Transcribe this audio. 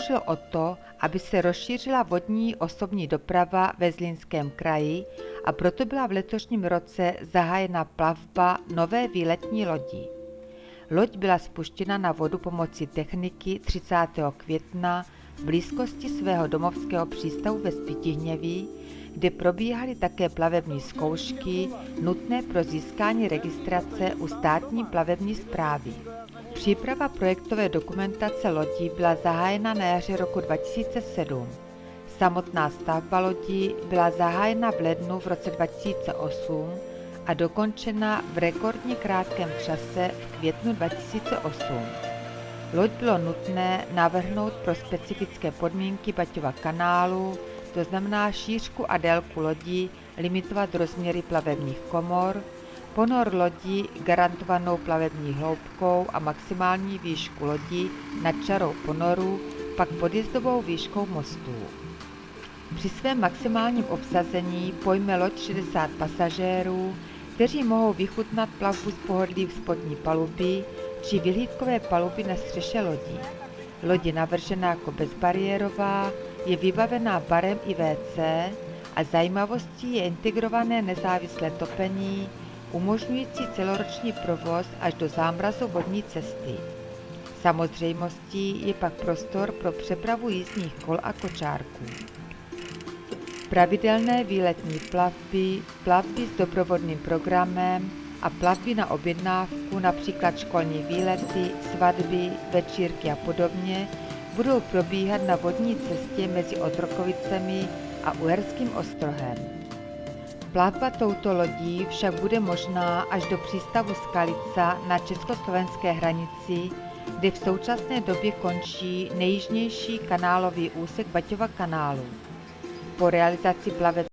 zasloužil o to, aby se rozšířila vodní osobní doprava ve Zlínském kraji, a proto byla v letošním roce zahájena plavba nové výletní lodi. Loď byla spuštěna na vodu pomocí techniky 30. května v blízkosti svého domovského přístavu ve Spytihněví, kde probíhaly také plavební zkoušky nutné pro získání registrace u státní plavební správy. Příprava projektové dokumentace lodí byla zahájena na jaře roku 2007. Samotná stavba lodí byla zahájena v lednu v roce 2008 a dokončena v rekordně krátkém čase v květnu 2008. Loď bylo nutné navrhnout pro specifické podmínky Baťova kanálu, to znamená šířku a délku lodí, limitovat rozměry plavebních komor, ponor lodí garantovanou plavební hloubkou a maximální výšku lodí nad čarou ponoru, pak podjezdovou výškou mostů. Při svém maximálním obsazení pojme loď 60 pasažérů, kteří mohou vychutnat plavbu z pohodlí spodní paluby či vyhlídkové paluby na střeše lodí. Loď je navržena jako bezbariérová, je vybavená barem i WC a zajímavostí je integrované nezávislé topení, umožňující celoroční provoz až do zámrazu vodní cesty. Samozřejmostí je pak prostor pro přepravu jízdních kol a kočárků. Pravidelné výletní plavby, plavby s doprovodným programem a plavby na objednávku, například školní výlety, svatby, večírky a podobně, budou probíhat na vodní cestě mezi Otrokovicemi a Uherským Ostrohem. Plavba touto lodí však bude možná až do přístavu Skalica na československé hranici, kde v současné době končí nejjižnější kanálový úsek Baťova kanálu. Po realizaci plaveb